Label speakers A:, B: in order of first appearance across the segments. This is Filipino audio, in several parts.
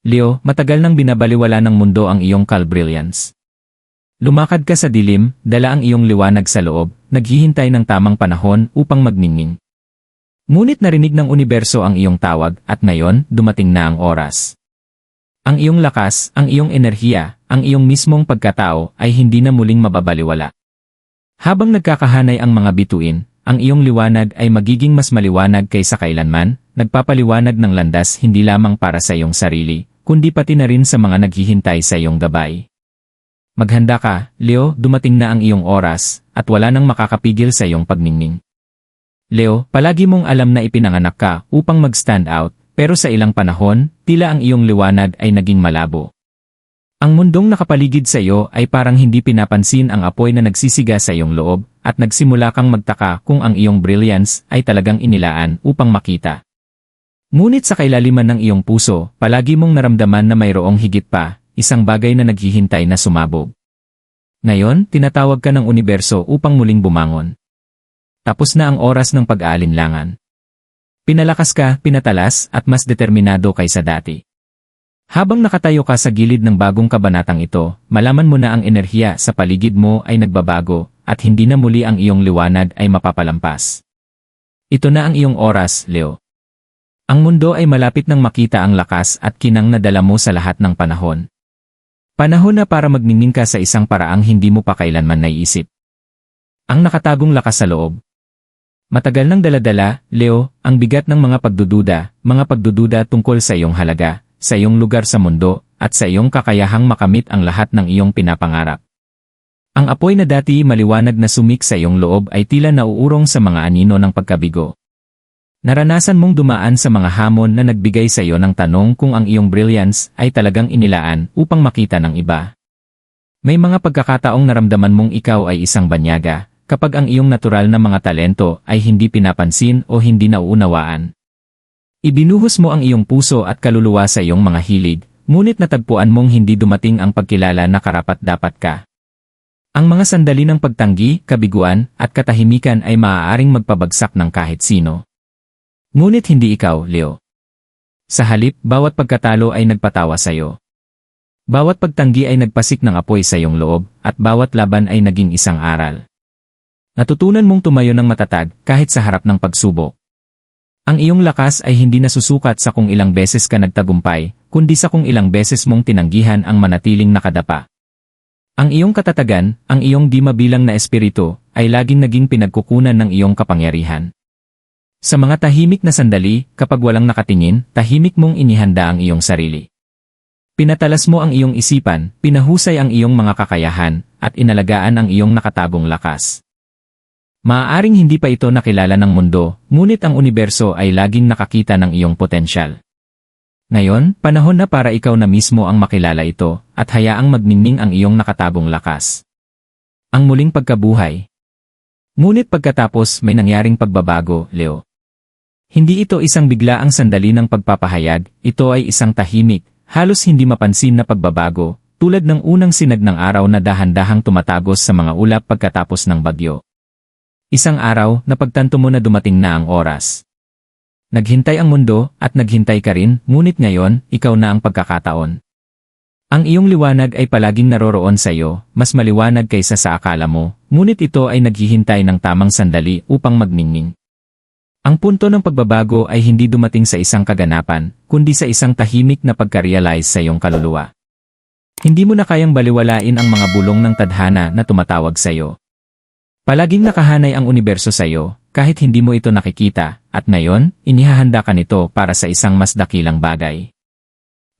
A: Leo, matagal nang binabaliwala ng mundo ang iyong brilliance. Lumakad ka sa dilim, dala ang iyong liwanag sa loob, naghihintay ng tamang panahon upang magningning. Ngunit narinig ng universo ang iyong tawag at ngayon, dumating na ang oras. Ang iyong lakas, ang iyong enerhiya, ang iyong mismong pagkatao ay hindi na muling mababaliwala. Habang nagkakahanay ang mga bituin, ang iyong liwanag ay magiging mas maliwanag kaysa kailanman, nagpapaliwanag ng landas hindi lamang para sa iyong sarili, kundi pati na rin sa mga naghihintay sa iyong gabay. Maghanda ka, Leo, dumating na ang iyong oras, at wala nang makakapigil sa iyong pagningning. Leo, palagi mong alam na ipinanganak ka upang mag-stand out, pero sa ilang panahon, tila ang iyong liwanag ay naging malabo. Ang mundong nakapaligid sa iyo ay parang hindi pinapansin ang apoy na nagsisiga sa iyong loob, at nagsimula kang magtaka kung ang iyong brilliance ay talagang inilaan upang makita. Ngunit sa kailaliman ng iyong puso, palagi mong naramdaman na mayroong higit pa, isang bagay na naghihintay na sumabog. Ngayon, tinatawag ka ng universo upang muling bumangon. Tapos na ang oras ng pag-aalinlangan. Pinalakas ka, pinatalas, at mas determinado kaysa dati. Habang nakatayo ka sa gilid ng bagong kabanatang ito, malaman mo na ang enerhiya sa paligid mo ay nagbabago, at hindi na muli ang iyong liwanag ay mapapalampas. Ito na ang iyong oras, Leo. Ang mundo ay malapit nang makita ang lakas at kinang na dala mo sa lahat ng panahon. Panahon na para magningning ka sa isang paraang hindi mo pa kailanman naiisip. Ang nakatagong lakas sa loob. Matagal nang daladala, Leo, ang bigat ng mga pagdududa tungkol sa iyong halaga, sa iyong lugar sa mundo, at sa iyong kakayahang makamit ang lahat ng iyong pinapangarap. Ang apoy na dati maliwanag na sumik sa iyong loob ay tila nauurong sa mga anino ng pagkabigo. Naranasan mong dumaan sa mga hamon na nagbigay sa iyo ng tanong kung ang iyong brilliance ay talagang inilaan upang makita ng iba. May mga pagkakataong naramdaman mong ikaw ay isang banyaga, kapag ang iyong natural na mga talento ay hindi pinapansin o hindi nauunawaan. Ibinuhos mo ang iyong puso at kaluluwa sa iyong mga hilig, ngunit natagpuan mong hindi dumating ang pagkilala na karapat-dapat ka. Ang mga sandali ng pagtanggi, kabiguan, at katahimikan ay maaaring magpabagsak ng kahit sino. Ngunit hindi ikaw, Leo. Sa halip, bawat pagkatalo ay nagpatawa sa iyo. Bawat pagtanggi ay nagpasik ng apoy sa iyong loob, at bawat laban ay naging isang aral. Natutunan mong tumayo ng matatag kahit sa harap ng pagsubok. Ang iyong lakas ay hindi nasusukat sa kung ilang beses ka nagtagumpay, kundi sa kung ilang beses mong tinanggihan ang manatiling nakadapa. Ang iyong katatagan, ang iyong di mabilang na espiritu, ay laging naging pinagkukunan ng iyong kapangyarihan. Sa mga tahimik na sandali, kapag walang nakatingin, tahimik mong inihanda ang iyong sarili. Pinatalas mo ang iyong isipan, pinahusay ang iyong mga kakayahan, at inalagaan ang iyong nakatagong lakas. Maaaring hindi pa ito nakilala ng mundo, ngunit ang universo ay laging nakakita ng iyong potensyal. Ngayon, panahon na para ikaw na mismo ang makilala ito, at hayaang magningning ang iyong nakatagong lakas. Ang muling pagkabuhay. Ngunit pagkatapos may nangyaring pagbabago, Leo. Hindi ito isang biglaang sandali ng pagpapahayag, ito ay isang tahimik, halos hindi mapansin na pagbabago, tulad ng unang sinag ng araw na dahan-dahang tumatagos sa mga ulap pagkatapos ng bagyo. Isang araw, napagtanto mo na dumating na ang oras. Naghintay ang mundo, at naghintay ka rin, ngunit ngayon, ikaw na ang pagkakataon. Ang iyong liwanag ay palaging naroroon sa iyo, mas maliwanag kaysa sa akala mo, ngunit ito ay naghihintay ng tamang sandali upang magningning. Ang punto ng pagbabago ay hindi dumating sa isang kaganapan, kundi sa isang tahimik na pagka-realize sa iyong kaluluwa. Hindi mo na kayang baliwalain ang mga bulong ng tadhana na tumatawag sa iyo. Palaging nakahanay ang universo sa iyo, kahit hindi mo ito nakikita, at ngayon, inihahanda ka nito para sa isang mas dakilang bagay.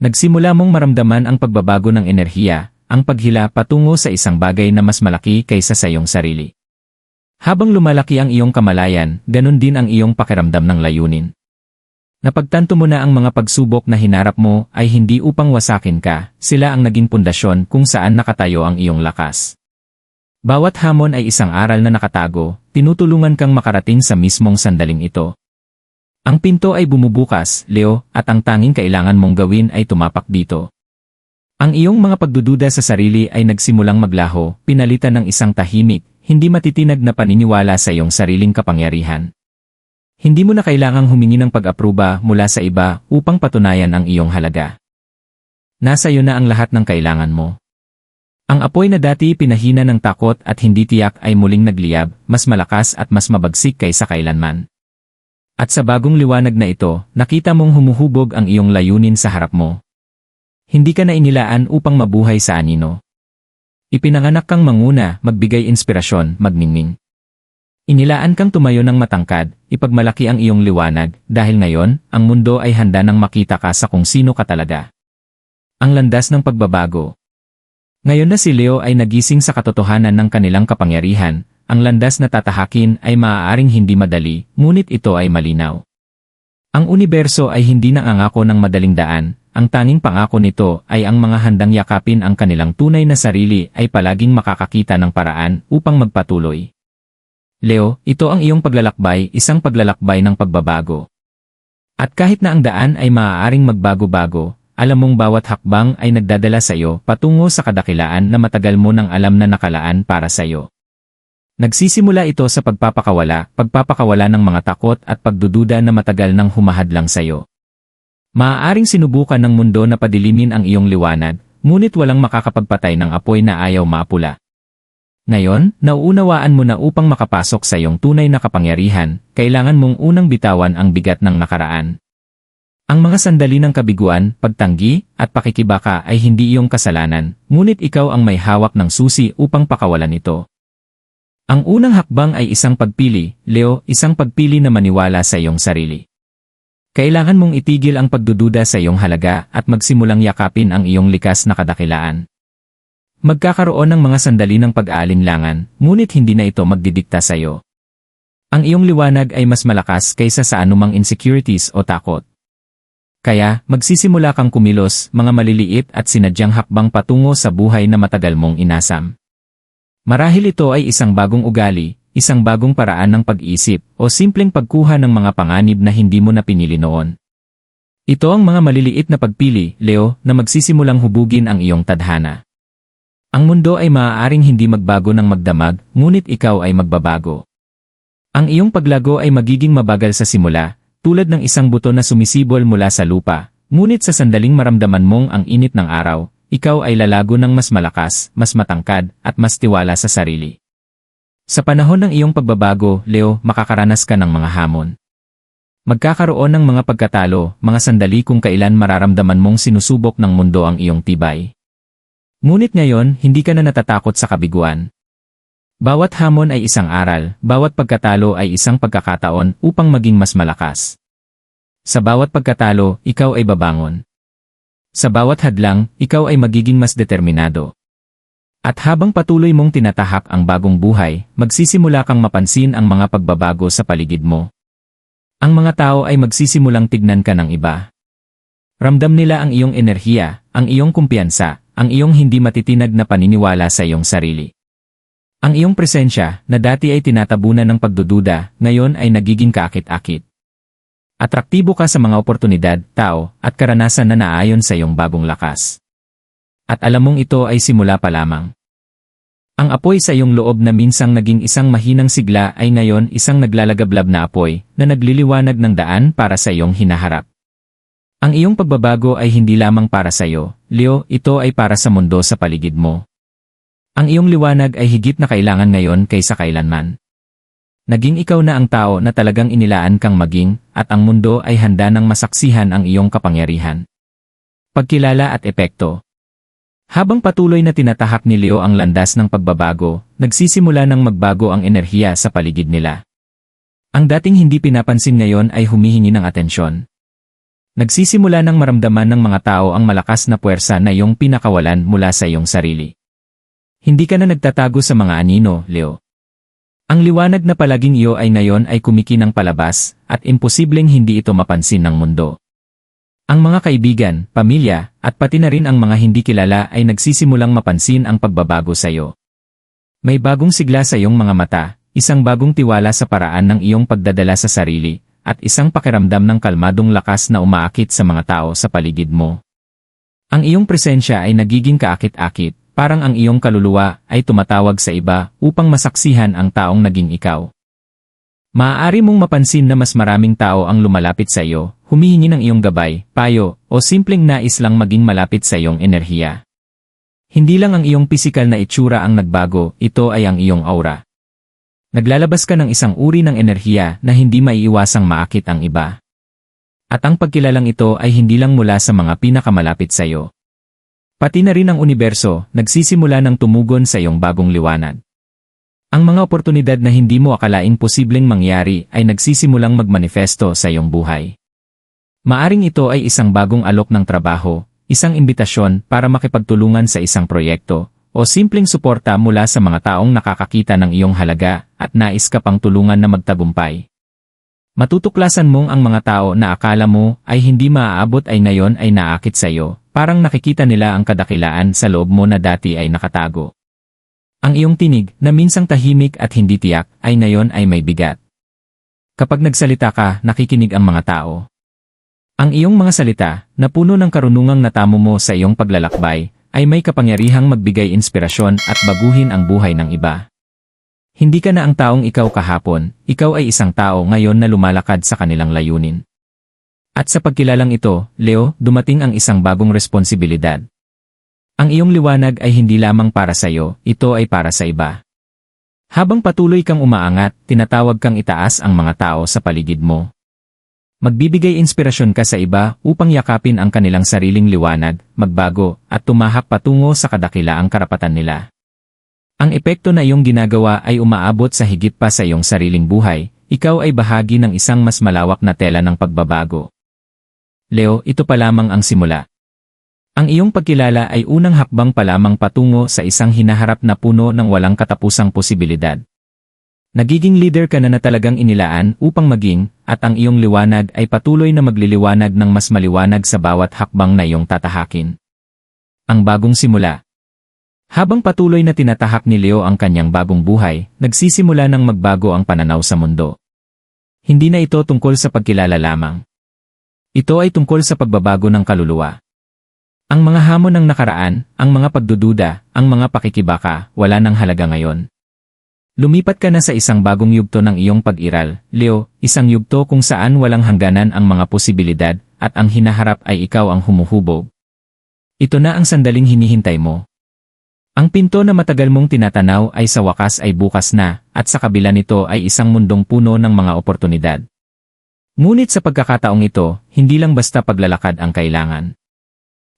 A: Nagsimula mong maramdaman ang pagbabago ng enerhiya, ang paghila patungo sa isang bagay na mas malaki kaysa sa iyong sarili. Habang lumalaki ang iyong kamalayan, ganun din ang iyong pakiramdam ng layunin. Napagtanto mo na ang mga pagsubok na hinarap mo ay hindi upang wasakin ka, sila ang naging pundasyon kung saan nakatayo ang iyong lakas. Bawat hamon ay isang aral na nakatago, tinutulungan kang makarating sa mismong sandaling ito. Ang pinto ay bumubukas, Leo, at ang tanging kailangan mong gawin ay tumapak dito. Ang iyong mga pagdududa sa sarili ay nagsimulang maglaho, pinalitan ng isang tahimik, hindi matitinag na paniniwala sa iyong sariling kapangyarihan. Hindi mo na kailangang humingi ng pag-apruba mula sa iba upang patunayan ang iyong halaga. Nasa iyo na ang lahat ng kailangan mo. Ang apoy na dati pinahina ng takot at hindi tiyak ay muling nagliyab, mas malakas at mas mabagsik kaysa kailanman. At sa bagong liwanag na ito, nakita mong humuhubog ang iyong layunin sa harap mo. Hindi ka na inilaan upang mabuhay sa anino. Ipinanganak kang manguna, magbigay inspirasyon, magningning. Inilaan kang tumayo ng matangkad, ipagmalaki ang iyong liwanag, dahil ngayon, ang mundo ay handa nang makita ka sa kung sino ka talaga. Ang landas ng pagbabago. Ngayon na si Leo ay nagising sa katotohanan ng kanilang kapangyarihan, ang landas na tatahakin ay maaaring hindi madali, ngunit ito ay malinaw. Ang universo ay hindi nangangako ng madaling daan, ang tanging pangako nito ay ang mga handang yakapin ang kanilang tunay na sarili ay palaging makakakita ng paraan upang magpatuloy. Leo, ito ang iyong paglalakbay, isang paglalakbay ng pagbabago. At kahit na ang daan ay maaaring magbago-bago, alam mong bawat hakbang ay nagdadala sa iyo patungo sa kadakilaan na matagal mo nang alam na nakalaan para sa iyo. Nagsisimula ito sa pagpapakawala ng mga takot at pagdududa na matagal nang humahadlang sa iyo. Maaaring sinubukan ng mundo na padilimin ang iyong liwanag, ngunit walang makakapagpatay ng apoy na ayaw mapula. Ngayon, nauunawaan mo na upang makapasok sa iyong tunay na kapangyarihan, kailangan mong unang bitawan ang bigat ng nakaraan. Ang mga sandali ng kabiguan, pagtanggi, at pakikibaka ay hindi iyong kasalanan, ngunit ikaw ang may hawak ng susi upang pakawalan ito. Ang unang hakbang ay isang pagpili, Leo, isang pagpili na maniwala sa iyong sarili. Kailangan mong itigil ang pagdududa sa iyong halaga at magsimulang yakapin ang iyong likas na kadakilaan. Magkakaroon ng mga sandali ng pag-aalinlangan, ngunit hindi na ito magdidikta sa iyo. Ang iyong liwanag ay mas malakas kaysa sa anumang insecurities o takot. Kaya, magsisimula kang kumilos, mga maliliit at sinadyang hakbang patungo sa buhay na matagal mong inasam. Marahil ito ay isang bagong ugali, isang bagong paraan ng pag-iisip, o simpleng pagkuha ng mga panganib na hindi mo na pinili noon. Ito ang mga maliliit na pagpili, Leo, na magsisimulang hubugin ang iyong tadhana. Ang mundo ay maaaring hindi magbago ng magdamag, ngunit ikaw ay magbabago. Ang iyong paglago ay magiging mabagal sa simula, tulad ng isang buto na sumisibol mula sa lupa, ngunit sa sandaling maramdaman mong ang init ng araw, ikaw ay lalago ng mas malakas, mas matangkad, at mas tiwala sa sarili. Sa panahon ng iyong pagbabago, Leo, makakaranas ka ng mga hamon. Magkakaroon ng mga pagkatalo, mga sandali kung kailan mararamdaman mong sinusubok ng mundo ang iyong tibay. Ngunit ngayon, hindi ka na natatakot sa kabiguan. Bawat hamon ay isang aral, bawat pagkatalo ay isang pagkakataon upang maging mas malakas. Sa bawat pagkatalo, ikaw ay babangon. Sa bawat hadlang, ikaw ay magiging mas determinado. At habang patuloy mong tinatahak ang bagong buhay, magsisimula kang mapansin ang mga pagbabago sa paligid mo. Ang mga tao ay magsisimulang tignan ka ng iba. Ramdam nila ang iyong enerhiya, ang iyong kumpiyansa, ang iyong hindi matitinag na paniniwala sa iyong sarili. Ang iyong presensya, na dati ay tinatabunan ng pagdududa, ngayon ay nagiging kaakit-akit. Atraktibo ka sa mga oportunidad, tao, at karanasan na naayon sa iyong bagong lakas. At alam mong ito ay simula pa lamang. Ang apoy sa iyong loob na minsang naging isang mahinang sigla ay ngayon isang naglalagablab na apoy na nagliliwanag ng daan para sa iyong hinaharap. Ang iyong pagbabago ay hindi lamang para sa iyo, Leo, ito ay para sa mundo sa paligid mo. Ang iyong liwanag ay higit na kailangan ngayon kaysa kailanman. Naging ikaw na ang tao na talagang inilaan kang maging, at ang mundo ay handa ng masaksihan ang iyong kapangyarihan. Pagkilala at epekto. Habang patuloy na tinatahak ni Leo ang landas ng pagbabago, nagsisimula ng magbago ang enerhiya sa paligid nila. Ang dating hindi pinapansin ngayon ay humihingi ng atensyon. Nagsisimula ng maramdaman ng mga tao ang malakas na puwersa na iyong pinakawalan mula sa iyong sarili. Hindi ka na nagtatago sa mga anino, Leo. Ang liwanag na palaging iyo ay ngayon ay kumikinang palabas, at imposibleng hindi ito mapansin ng mundo. Ang mga kaibigan, pamilya, at pati na rin ang mga hindi kilala ay nagsisimulang mapansin ang pagbabago sa iyo. May bagong sigla sa iyong mga mata, isang bagong tiwala sa paraan ng iyong pagdadala sa sarili, at isang pakiramdam ng kalmadong lakas na umaakit sa mga tao sa paligid mo. Ang iyong presensya ay nagiging kaakit-akit, parang ang iyong kaluluwa ay tumatawag sa iba upang masaksihan ang taong naging ikaw. Maaari mong mapansin na mas maraming tao ang lumalapit sa iyo, humihingi ng iyong gabay, payo, o simpleng nais lang maging malapit sa iyong enerhiya. Hindi lang ang iyong pisikal na itsura ang nagbago, ito ay ang iyong aura. Naglalabas ka ng isang uri ng enerhiya na hindi maiiwasang maakit ang iba. At ang pagkilalang ito ay hindi lang mula sa mga pinakamalapit sa iyo. Pati na rin ang universo, nagsisimula ng tumugon sa iyong bagong liwanag. Ang mga oportunidad na hindi mo akalaing posibleng mangyari ay nagsisimulang magmanifesto sa iyong buhay. Maaring ito ay isang bagong alok ng trabaho, isang imbitasyon para makipagtulungan sa isang proyekto, o simpleng suporta mula sa mga taong nakakakita ng iyong halaga at nais ka pang tulungan na magtagumpay. Matutuklasan mong ang mga tao na akala mo ay hindi maaabot ay ngayon ay naakit sa iyo, parang nakikita nila ang kadakilaan sa loob mo na dati ay nakatago. Ang iyong tinig, na minsang tahimik at hindi tiyak, ay ngayon ay may bigat. Kapag nagsalita ka, nakikinig ang mga tao. Ang iyong mga salita, na puno ng karunungang natamo mo sa iyong paglalakbay, ay may kapangyarihang magbigay inspirasyon at baguhin ang buhay ng iba. Hindi ka na ang taong ikaw kahapon, ikaw ay isang tao ngayon na lumalakad sa kanilang layunin. At sa pagkilalang ito, Leo, dumating ang isang bagong responsibilidad. Ang iyong liwanag ay hindi lamang para sa iyo, ito ay para sa iba. Habang patuloy kang umaangat, tinatawag kang itaas ang mga tao sa paligid mo. Magbibigay inspirasyon ka sa iba upang yakapin ang kanilang sariling liwanag, magbago, at tumahak patungo sa kadakilaang karapatan nila. Ang epekto na iyong ginagawa ay umaabot sa higit pa sa iyong sariling buhay, ikaw ay bahagi ng isang mas malawak na tela ng pagbabago. Leo, ito pa lamang ang simula. Ang iyong pagkilala ay unang hakbang pa lamang patungo sa isang hinaharap na puno ng walang katapusang posibilidad. Nagiging leader ka na talagang inilaan upang maging, at ang iyong liwanag ay patuloy na magliliwanag ng mas maliwanag sa bawat hakbang na iyong tatahakin. Ang bagong simula. Habang patuloy na tinatahak ni Leo ang kanyang bagong buhay, nagsisimula ng magbago ang pananaw sa mundo. Hindi na ito tungkol sa pagkilala lamang. Ito ay tungkol sa pagbabago ng kaluluwa. Ang mga hamon ng nakaraan, ang mga pagdududa, ang mga pakikibaka, wala nang halaga ngayon. Lumipat ka na sa isang bagong yugto ng iyong pag-iral, Leo, isang yugto kung saan walang hangganan ang mga posibilidad, at ang hinaharap ay ikaw ang humuhubog. Ito na ang sandaling hinihintay mo. Ang pinto na matagal mong tinatanaw ay sa wakas ay bukas na, at sa kabila nito ay isang mundong puno ng mga oportunidad. Ngunit sa pagkakataong ito, hindi lang basta paglalakad ang kailangan.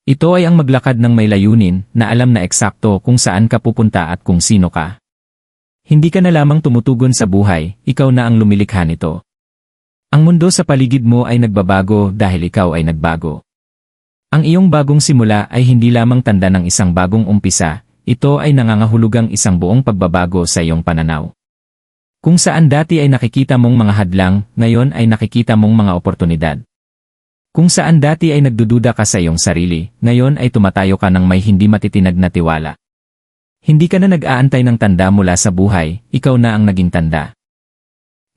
A: Ito ay ang maglakad ng may layunin na alam na eksakto kung saan ka pupunta at kung sino ka. Hindi ka na lamang tumutugon sa buhay, ikaw na ang lumilikha nito. Ang mundo sa paligid mo ay nagbabago dahil ikaw ay nagbago. Ang iyong bagong simula ay hindi lamang tanda ng isang bagong umpisa, ito ay nangangahulugang isang buong pagbabago sa iyong pananaw. Kung saan dati ay nakikita mong mga hadlang, ngayon ay nakikita mong mga oportunidad. Kung saan dati ay nagdududa ka sa iyong sarili, ngayon ay tumatayo ka ng may hindi matitinag na tiwala. Hindi ka na nag-aantay ng tanda mula sa buhay, ikaw na ang naging tanda.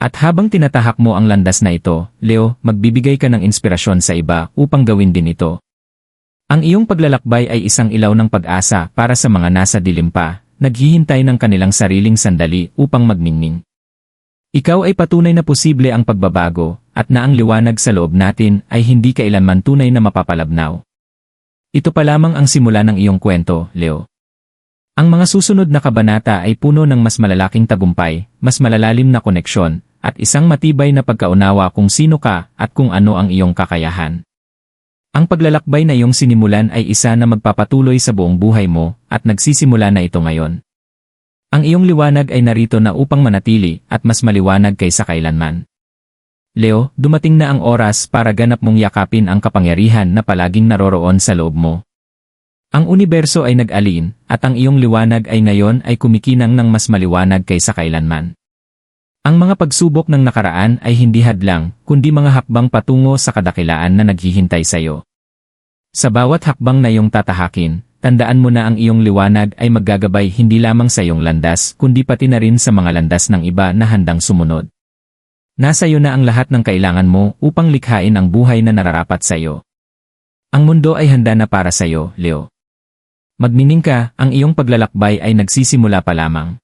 A: At habang tinatahak mo ang landas na ito, Leo, magbibigay ka ng inspirasyon sa iba upang gawin din ito. Ang iyong paglalakbay ay isang ilaw ng pag-asa para sa mga nasa dilim pa, naghihintay ng kanilang sariling sandali upang magningning. Ikaw ay patunay na posible ang pagbabago, at na ang liwanag sa loob natin ay hindi kailanman tunay na mapapalabnaw. Ito pa lamang ang simula ng iyong kwento, Leo. Ang mga susunod na kabanata ay puno ng mas malalaking tagumpay, mas malalalim na koneksyon, at isang matibay na pagkaunawa kung sino ka at kung ano ang iyong kakayahan. Ang paglalakbay na iyong sinimulan ay isa na magpapatuloy sa buong buhay mo, at nagsisimula na ito ngayon. Ang iyong liwanag ay narito na upang manatili at mas maliwanag kaysa kailanman. Leo, dumating na ang oras para ganap mong yakapin ang kapangyarihan na palaging naroroon sa loob mo. Ang universo ay nag-alin, at ang iyong liwanag ay ngayon ay kumikinang ng mas maliwanag kaysa kailanman. Ang mga pagsubok ng nakaraan ay hindi hadlang, kundi mga hakbang patungo sa kadakilaan na naghihintay sa iyo. Sa bawat hakbang na iyong tatahakin, tandaan mo na ang iyong liwanag ay maggagabay hindi lamang sa iyong landas kundi pati na rin sa mga landas ng iba na handang sumunod. Nasa iyo na ang lahat ng kailangan mo upang likhain ang buhay na nararapat sa iyo. Ang mundo ay handa na para sa iyo, Leo. Magnining ka, ang iyong paglalakbay ay nagsisimula pa lamang.